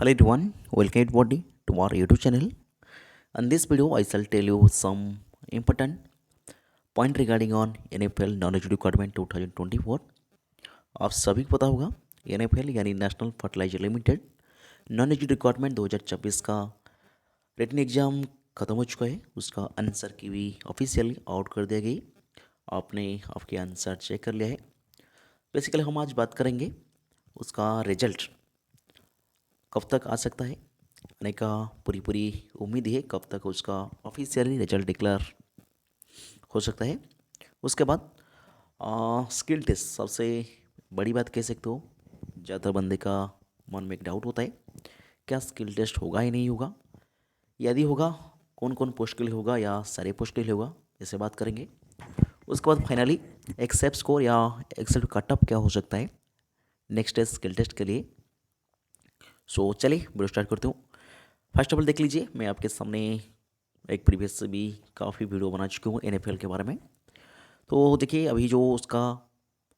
Hello everyone, welcome everybody to our YouTube channel. In this video, I shall tell you some important point regarding on NFL knowledge requirement 2024। आप सभी को पता होगा NFL यानी national fertiliser limited knowledge requirement 2024 का written exam ख़त्म हो चुका है। उसका आंसर की भी ऑफिशियली आउट कर दिया गई। आपने आपके आंसर चेक कर लिया है। बेसिकली हम आज बात करेंगे उसका रिजल्ट कब तक आ सकता है, आने का पूरी उम्मीद है कब तक उसका ऑफिशियली रिजल्ट डिक्लेयर हो सकता है। उसके बाद स्किल टेस्ट सबसे बड़ी बात कह सकते हो। ज़्यादा बंदे का मन में एक डाउट होता है, क्या स्किल टेस्ट होगा या नहीं होगा, यदि होगा कौन कौन पोस्ट के लिए होगा या सारे पोस्ट के लिए होगा, इसे बात करेंगे। उसके बाद फाइनली एक्सेप्ट स्कोर या एक्सेप्ट कटअप क्या हो सकता है नेक्स्ट टेस्ट स्किल टेस्ट के लिए। सो चलिए वीडियो स्टार्ट करते हूँ। फर्स्ट ऑफ ऑल देख लीजिए, मैं आपके सामने एक प्रीवियस से भी काफ़ी वीडियो बना चुकी हूँ NFL के बारे में। तो देखिए अभी जो उसका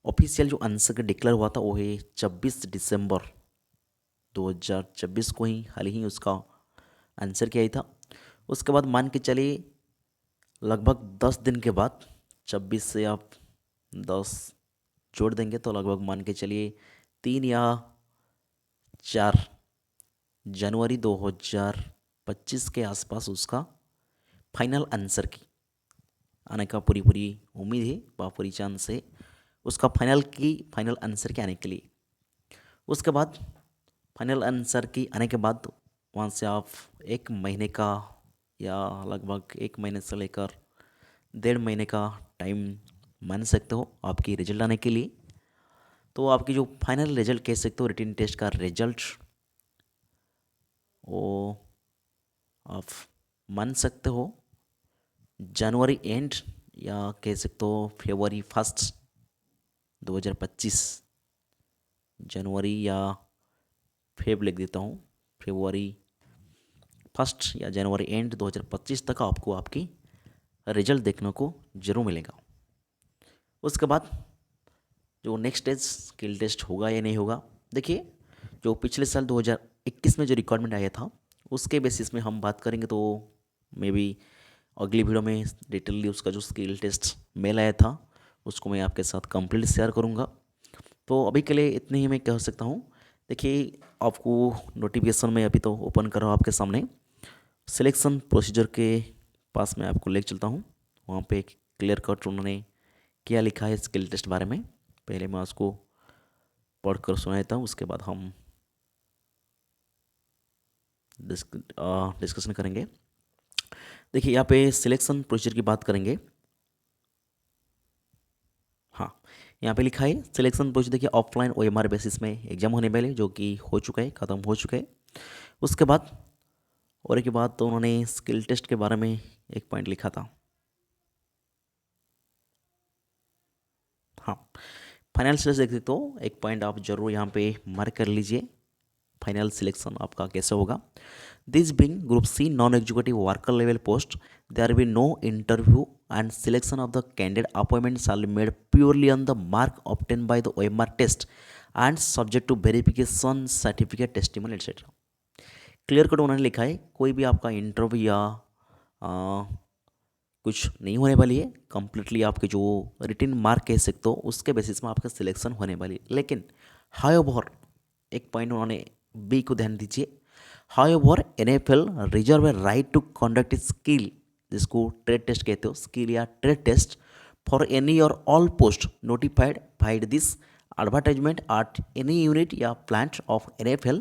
ऑफिशियल जो आंसर डिक्लेयर हुआ था वो है 26 दिसंबर 2024 को ही, हाल ही उसका आंसर किया ही था। उसके बाद मान के चलिए लगभग 10 दिन के बाद 26 से आप 10 जोड़ देंगे तो लगभग मान के चलिए 3 या 4 जनवरी 2025 के आसपास उसका फाइनल आंसर की आने का पूरी उम्मीद है व पूरी चांस है उसका फाइनल आंसर के आने के लिए। उसके बाद फाइनल आंसर की आने के बाद वहाँ से आप एक महीने का या लगभग एक महीने से लेकर 1.5 महीने का टाइम मान सकते हो आपकी रिजल्ट आने के लिए। तो आपकी जो फाइनल रिजल्ट कह सकते हो, रिटन टेस्ट का रिजल्ट वो आप मान सकते हो जनवरी एंड या कह सकते हो फरवरी 1 2025, जनवरी या फेब लिख देता हूँ, फरवरी 1 या जनवरी एंड 2025 तक आपको आपकी रिजल्ट देखने को जरूर मिलेगा। उसके बाद जो नेक्स्ट टेस्ट स्किल टेस्ट होगा या नहीं होगा, देखिए जो पिछले साल 2021 में जो रिक्वायरमेंट आया था उसके बेसिस में हम बात करेंगे। तो मे बी अगली वीडियो में डिटेलली उसका जो स्किल टेस्ट मेल आया था उसको मैं आपके साथ कंप्लीट शेयर करूँगा। तो अभी के लिए इतने ही मैं कह सकता हूँ। देखिए आपको नोटिफिकेशन में अभी तो ओपन कर रहा हूँ आपके सामने, सिलेक्शन प्रोसीजर के पास मैं आपको ले चलता हूँ। वहाँ पे क्लियर कट उन्होंने क्या लिखा है स्किल टेस्ट बारे में, पहले मैं उसको पढ़ कर सुना देता हूँ, उसके बाद हम डिस्कशन करेंगे। देखिए यहाँ पे सिलेक्शन प्रोसीजर की बात करेंगे। हाँ, यहाँ पे लिखा है सिलेक्शन प्रोसीजर। देखिए ऑफलाइन OMR बेसिस में एग्जाम होने वाले जो कि हो चुका है, ख़त्म हो चुका है। उसके बाद और एक बात तो उन्होंने स्किल टेस्ट के बारे में एक पॉइंट लिखा था। हाँ, फाइनल सिलेक्शन देख सकते हो, एक पॉइंट आप जरूर यहाँ पे मार्क कर लीजिए, फाइनल सिलेक्शन आपका कैसे होगा। This being group C non executive worker level post, there will no interview and selection of the candidate appointment shall be made purely on the mark obtained by the OMR test and subject to verification certificate testimony etc। Clear cut उन्होंने लिखा है कोई भी आपका interview या कुछ नहीं होने वाली है, कंप्लीटली आपके जो रिटन मार्क कह सकते हो उसके बेसिस में आपका सिलेक्शन होने वाली है। लेकिन हाउएवर एक पॉइंट उन्होंने बी को ध्यान दीजिए, however NFL reserve right to conduct skill, जिसको ट्रेड टेस्ट कहते हो, स्किल या ट्रेड टेस्ट फॉर एनी और all post notified by this advertisement at any unit या plant of NFL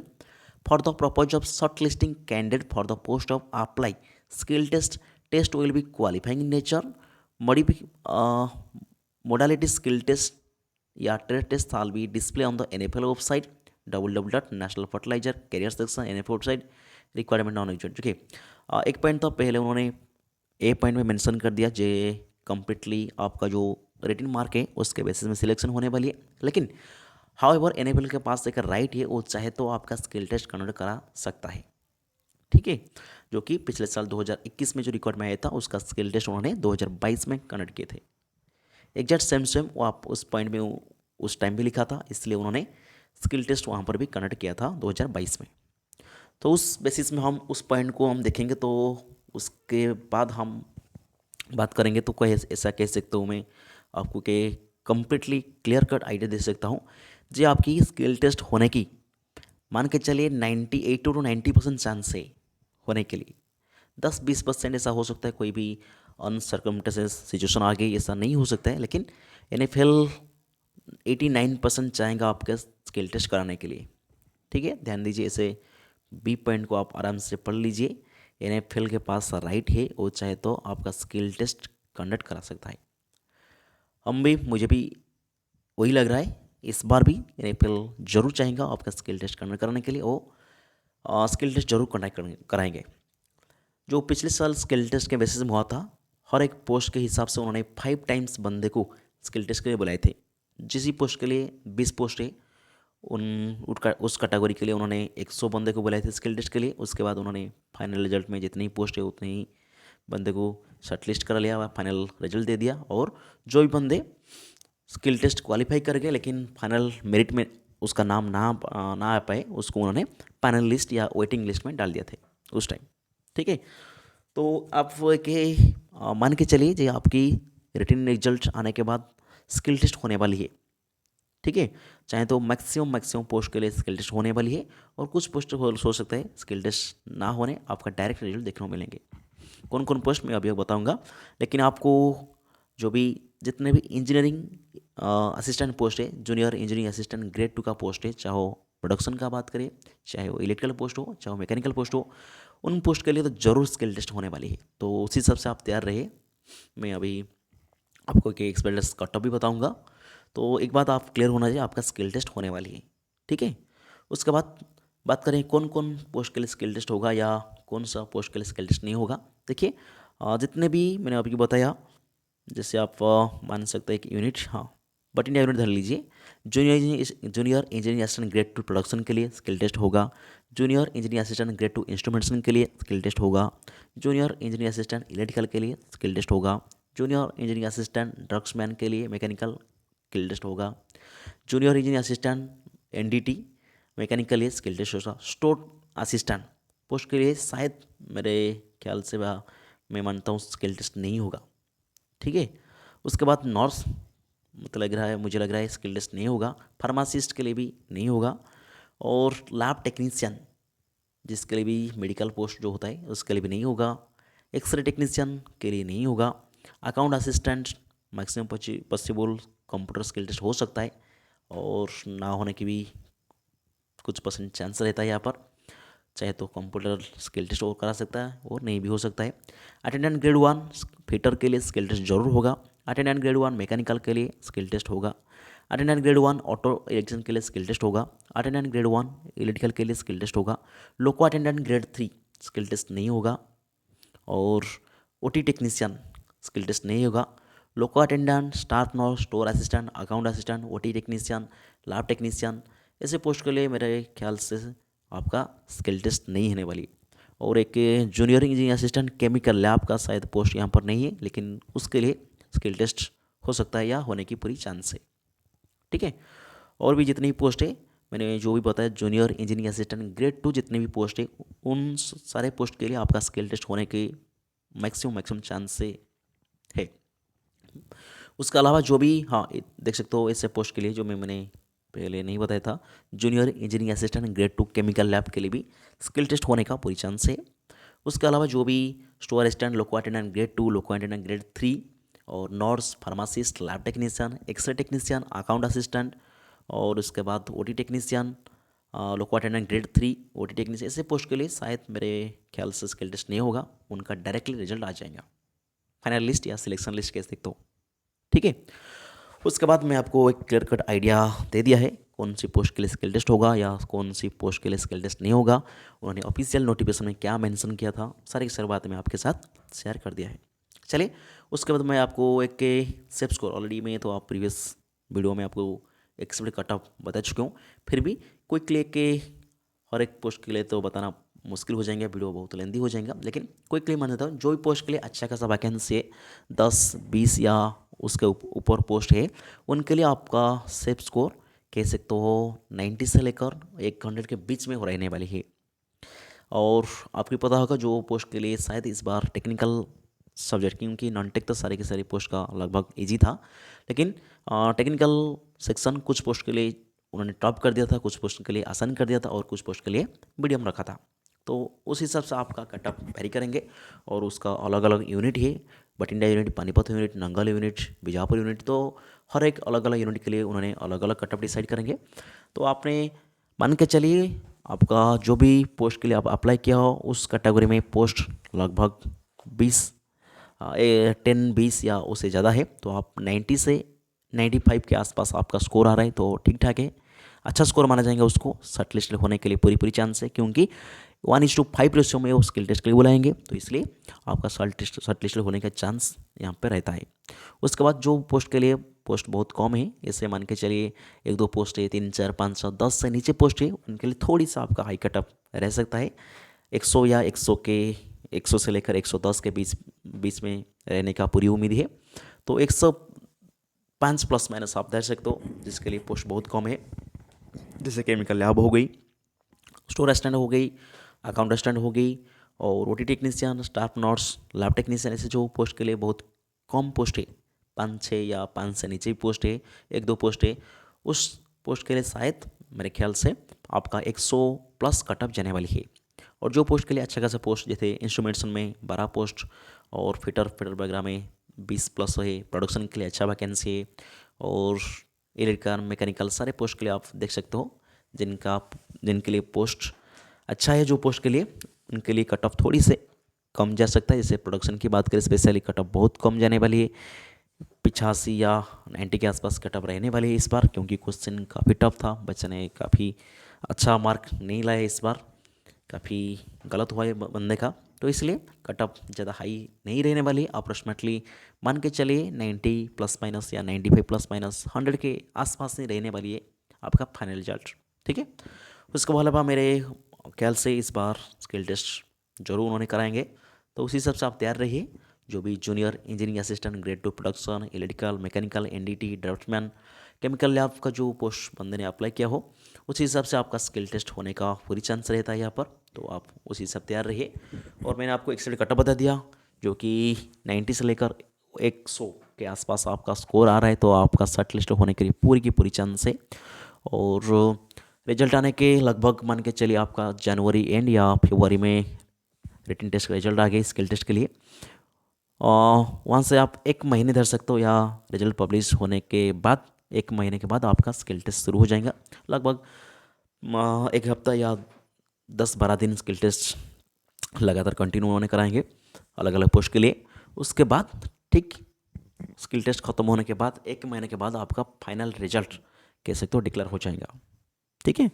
for the purpose of shortlisting candidate for the post of apply skill test will be qualifying in nature, modality skill test या trade test shall be displayed on the NFL website www.national fertilizer career section NFL website requirement non execute। ठीक है, एक point तो पहले उन्होंने ए point में mention कर दिया जे कम्प्लीटली आपका जो रिटन मार्क है उसके बेसिस में सिलेक्शन होने वाली है। लेकिन हाउएवर NFL के पास एक राइट है, वो चाहे तो आपका स्किल टेस्ट कंडक्ट करा सकता है। ठीक है, जो कि पिछले साल 2021 में जो रिकॉर्ड में आया था उसका स्किल टेस्ट उन्होंने 2022 में कंडक्ट किए थे। एग्जैक्ट सेम वो आप उस पॉइंट में उस टाइम भी लिखा था, इसलिए उन्होंने स्किल टेस्ट वहाँ पर भी कंडक्ट किया था 2022 में। तो उस बेसिस में हम उस पॉइंट को हम देखेंगे, तो उसके बाद हम बात करेंगे। तो कोई ऐसा कह सकता हूँ मैं आपको कि कम्प्लीटली क्लियर कट आइडिया दे सकता हूँ जी। आपकी स्किल टेस्ट होने की मान के चलिए 98 to 90% चांस है होने के लिए। 10-20% ऐसा हो सकता है, कोई भी अनसर्कमटेंसेस सिचुएशन आ गई, ऐसा नहीं हो सकता है। लेकिन NFL 89% चाहेगा आपके स्किल टेस्ट कराने के लिए। ठीक है, ध्यान दीजिए, ऐसे बी पॉइंट को आप आराम से पढ़ लीजिए। NFL के पास राइट है, वो चाहे तो आपका स्किल टेस्ट कंडक्ट करा सकता है। मुझे भी वही लग रहा है, इस बार भी NFL जरूर चाहेगा आपका स्किल टेस्ट कंडक्ट कराने के लिए। वो स्किल टेस्ट जरूर कंडक्ट कराएंगे। जो पिछले साल स्किल टेस्ट के बेसिस में हुआ था, हर एक पोस्ट के हिसाब से उन्होंने 5 टाइम्स बंदे को स्किल टेस्ट के लिए बुलाए थे। जिस पोस्ट के लिए 20 पोस्ट है, उस कैटेगरी के लिए उन्होंने 100 बंदे को बुलाए थे स्किल टेस्ट के लिए। उसके बाद उन्होंने फाइनल रिजल्ट में जितनी पोस्ट है उतने ही बंदे को शॉर्टलिस्ट कर लिया, फाइनल रिजल्ट दे दिया। और जो भी बंदे स्किल टेस्ट क्वालिफाई कर गए लेकिन फाइनल मेरिट में उसका नाम ना आ पाए, उसको उन्होंने पैनल लिस्ट या वेटिंग लिस्ट में डाल दिया थे उस टाइम। ठीक है, तो आप के मान के चलिए जी, आपकी रिटन रिजल्ट आने के बाद स्किल टेस्ट होने वाली है। ठीक है, चाहे तो मैक्सिमम पोस्ट के लिए स्किल टेस्ट होने वाली है, और कुछ पोस्ट हो सकता है स्किल टेस्ट ना होने, आपका डायरेक्ट रिजल्ट देखने को मिलेंगे। कौन कौन पोस्ट मैं अभी बताऊंगा। लेकिन आपको जो भी जितने भी इंजीनियरिंग असिस्टेंट पोस्ट है, जूनियर इंजीनियरिंग असिस्टेंट ग्रेड 2 का पोस्ट है, चाहे वो प्रोडक्शन का बात करें, चाहे वो इलेक्ट्रिकल पोस्ट हो, चाहे वो मैकेनिकल पोस्ट हो, उन पोस्ट के लिए तो ज़रूर स्किल टेस्ट होने वाली है। तो उसी हिसाब से आप तैयार रहे। मैं अभी आपको एक एक्सपीरियंस कट ऑफ भी बताऊंगा। तो एक बात आप क्लियर होना चाहिए, आपका स्किल टेस्ट होने वाली है। ठीक है, उसके बाद बात करें कौन कौन पोस्ट के लिए स्किल टेस्ट होगा या कौन सा पोस्ट के लिए स्किल टेस्ट नहीं होगा। देखिए, जितने भी मैंने अभी बताया, जैसे आप मान सकते हैं कि यूनिट, हाँ, बट इंडिया यूनिट धर लीजिए। Junior engineering assistant grade 2 production के लिए स्किल टेस्ट होगा। Junior engineering assistant grade 2 instrumentation के लिए स्किल टेस्ट होगा। जूनियर इंजीनियरिंग असिस्टेंट इलेक्ट्रिकल के लिए स्किल टेस्ट होगा। जूनियर इंजीनियरिंग असिस्टेंट ड्रग्समैन के लिए मैकेनिकल स्किल टेस्ट होगा। Junior engineering assistant NDT mechanical के लिए स्किल टेस्ट होगा। स्टोर असिस्टेंट पोस्ट के लिए शायद मेरे ख्याल से मैं मानता हूँ स्किल टेस्ट नहीं होगा। ठीक है, उसके बाद नर्स मुझे लग रहा है स्किल टेस्ट नहीं होगा। फार्मासिस्ट के लिए भी नहीं होगा। और लैब टेक्नीशियन जिसके लिए भी मेडिकल पोस्ट जो होता है उसके लिए भी नहीं होगा। एक्सरे टेक्नीशियन के लिए नहीं होगा। Account assistant maximum possible computer skill test हो सकता है, और ना होने की भी कुछ % चांस रहता है यहाँ पर। चाहे तो कंप्यूटर स्किल टेस्ट और करा सकता है और नहीं भी हो सकता है। अटेंडेंट ग्रेड 1 फिटर के लिए स्किल टेस्ट जरूर होगा। अटेंडेंट ग्रेड 1 मैकेनिकल के लिए स्किल टेस्ट होगा। अटेंडेंट ग्रेड 1 ऑटो इलेक्ट्रिशियन के लिए स्किल टेस्ट होगा। अटेंडेंट ग्रेड 1 इलेक्ट्रिकल के लिए स्किल टेस्ट होगा। Loco attendant grade 3 skill test नहीं होगा। और OT टेक्नीशियन स्किल टेस्ट नहीं होगा। Loco attendant, staff nurse, store assistant, account assistant, OT technician, lab technician, ऐसे पोस्ट के लिए मेरे ख्याल से आपका स्किल टेस्ट नहीं होने वाली। और एक junior engineering assistant chemical lab का शायद पोस्ट यहाँ पर नहीं है, लेकिन उसके लिए स्किल टेस्ट हो सकता है या होने की पूरी चांस है। ठीक है, और भी जितनी भी पोस्ट है मैंने जो भी बताया, जूनियर इंजीनियरिंग असिस्टेंट ग्रेड 2 जितने भी पोस्ट है, उन सारे पोस्ट के लिए आपका स्किल टेस्ट होने के मैक्सिमम चांस से है। उसके अलावा जो भी, हाँ, देख सकते हो ऐसे पोस्ट के लिए जो मैंने पहले नहीं बताया था, junior engineering assistant grade 2 chemical lab के लिए भी स्किल टेस्ट होने का पूरी चांस है। उसके अलावा जो भी store assistant, loco attendant grade 2, loco attendant grade 3, और nurse, pharmacist, lab technician, x ray technician, account assistant, और उसके बाद OT technician, loco attendant grade 3, OT technician, ऐसे पोस्ट के लिए शायद मेरे ख्याल से स्किल टेस्ट नहीं होगा, उनका डायरेक्टली रिजल्ट आ जाएगा। फाइनल लिस्ट या सिलेक्शन लिस्ट कह सकते हो। ठीक है, उसके बाद मैं आपको एक क्लियर कट आइडिया दे दिया है कौन सी पोस्ट के लिए स्किल टेस्ट होगा या कौन सी पोस्ट के लिए स्किल टेस्ट नहीं होगा। उन्होंने ऑफिशियल नोटिफिकेशन में क्या मेंशन किया था, सारी की सारी बातें मैं आपके साथ शेयर कर दिया है। चलिए, उसके बाद मैं आपको एक सेफ स्कोर, ऑलरेडी मैं तो आप प्रीवियस वीडियो में आपको एक्सपेक्ट कट ऑफ बता चुका हूँ, फिर भी क्विकली के हर एक पोस्ट के लिए तो बताना मुश्किल हो जाएंगे, वीडियो बहुत लेंदी हो जाएगा। लेकिन क्विकली मान देता हूँ, जो भी पोस्ट के लिए अच्छा खासा वैकेंसी है, 10-20 या उसके ऊपर पोस्ट है, उनके लिए आपका सेफ स्कोर कह सकते हो 90 से लेकर 100 के बीच में हो रहने वाली है। और आपको पता होगा जो पोस्ट के लिए शायद इस बार टेक्निकल सब्जेक्ट, क्योंकि नॉन टेक तो सारे के सारे पोस्ट का लगभग इजी था, लेकिन टेक्निकल सेक्शन कुछ पोस्ट के लिए उन्होंने टॉप कर दिया था, कुछ पोस्ट के लिए आसान कर दिया था और कुछ पोस्ट के लिए मीडियम रखा था। तो उस हिसाब से आपका कट ऑफ वेरी करेंगे और उसका अलग अलग यूनिट है, Bathinda unit, Panipat unit, Nangal unit, Bijapur unit, तो हर एक अलग अलग यूनिट के लिए उन्होंने अलग अलग कट ऑफ डिसाइड करेंगे। तो आपने मान के चलिए आपका जो भी पोस्ट के लिए आप अप्लाई किया हो उस कैटेगरी में पोस्ट लगभग 10-20 या उससे ज़्यादा है, तो आप 90 से 95 के आसपास आपका स्कोर आ रहा है तो ठीक ठाक है, अच्छा स्कोर माना जाएगा उसको। शॉर्ट लिस्ट होने के लिए पूरी पूरी चांस है, क्योंकि 1:5 रेशियो में वो स्किल टेस्ट के लिए बुलाएंगे, तो इसलिए आपका शॉर्ट लिस्ट होने का चांस यहाँ पर रहता है। उसके बाद जो पोस्ट के लिए पोस्ट बहुत कम है, ऐसे मान के चलिए 1-2 पोस्ट है, 3, 4, 5, 7, 10 से नीचे पोस्ट है, उनके लिए थोड़ी सा आपका हाई कट ऑफ रह सकता है। 100 या 100 से लेकर 110 के बीच बीच में रहने का पूरी उम्मीद है। तो 105 प्लस माइनस आप धर सकते हो, जिसके लिए पोस्ट बहुत कम है, जैसे केमिकल लैब हो गई, स्टोर असिस्टेंट हो गई, अकाउंट असिस्टेंट हो गई, और OT technician, staff nurse, lab technician, ऐसे जो पोस्ट के लिए बहुत कम पोस्ट है, 5-6 या 5 से नीचे भी पोस्ट है, 1-2 पोस्ट है, उस पोस्ट के लिए शायद मेरे ख्याल से आपका 100 प्लस कटअप जाने वाली है। और जो पोस्ट के लिए अच्छा खासा पोस्ट, जैसे इंस्ट्रूमेंटेशन में 12 पोस्ट और फिटर वगैरह में 20 प्लस है, प्रोडक्शन के लिए अच्छा वैकेंसी है, और इलेक्ट्रिकल मैकेनिकल सारे पोस्ट के लिए आप देख सकते हो जिनके लिए पोस्ट अच्छा है, जो पोस्ट के लिए उनके लिए कट ऑफ थोड़ी से कम जा सकता है। जैसे प्रोडक्शन की बात करें स्पेशली कट ऑफ बहुत कम जाने वाली है, 85 या 90 के आसपास कट ऑफ रहने वाली है इस बार, क्योंकि क्वेश्चन काफ़ी टफ था, बच्चे ने काफ़ी अच्छा मार्क नहीं लाया इस बार, काफ़ी गलत हुआ है बंदे का, तो इसलिए कट ऑफ ज़्यादा हाई नहीं रहने वाली। अप्रोक्सीमेटली मान के चलिए 90 प्लस माइनस या 95 प्लस माइनस 100 के आसपास नहीं रहने वाली है आपका फाइनल रिजल्ट, ठीक है। उसके अलावा मेरे ख्याल से इस बार स्किल टेस्ट जरूर उन्होंने कराएंगे, तो उसी हिसाब से आप तैयार रहिए। जो भी junior engineering assistant, grade 2 production, electrical, mechanical, NDT, draftsman, chemical lab का जो पोस्ट बंदे ने अप्लाई किया हो, उसी हिसाब से आपका स्किल टेस्ट होने का पूरी चांस रहता है यहाँ पर, तो आप उसी हिसाब तैयार रहिए। और मैंने आपको एक्सेल कट बता दिया, जो कि 90 से लेकर 100 के आसपास आपका स्कोर आ रहा है, तो आपका शॉर्ट लिस्ट होने के लिए पूरी की पूरी चांस है। और रिजल्ट आने के लगभग मान के चलिए आपका जनवरी एंड या फरवरी में रिटन टेस्ट का रिजल्ट आ गया स्किल टेस्ट के लिए, वहाँ से आप 1 महीने धर सकते हो, या रिजल्ट पब्लिश होने के बाद 1 महीने के बाद आपका स्किल टेस्ट शुरू हो जाएगा। लगभग 1 हफ्ता या 10-12 दिन स्किल टेस्ट लगातार कंटिन्यू उन्होंने कराएंगे अलग अलग पोस्ट के लिए। उसके बाद ठीक स्किल टेस्ट खत्म होने के बाद 1 महीने के बाद आपका फाइनल रिजल्ट कह सकते हो डिक्लेयर हो जाएगा, ठीक है।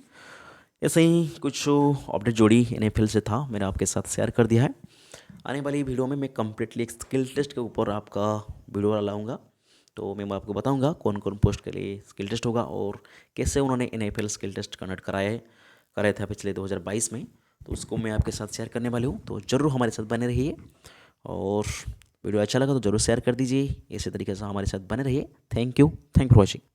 ऐसे ही कुछ अपडेट जोड़ी एनएफएल से था, मैंने आपके साथ शेयर कर दिया है। आने वाली वीडियो में मैं कम्प्लीटली एक स्किल टेस्ट के ऊपर आपका वीडियो लाऊंगा, तो मैं आपको बताऊंगा कौन कौन पोस्ट के लिए स्किल टेस्ट होगा और कैसे उन्होंने एनएफएल स्किल टेस्ट कंडक्ट कराया था पिछले 2022 में, तो उसको मैं आपके साथ शेयर करने वाली हूँ। तो ज़रूर हमारे साथ बने रहिए, और वीडियो अच्छा लगा तो ज़रूर शेयर कर दीजिए। इसी तरीके से हमारे साथ बने रहिए। Thank you for watching.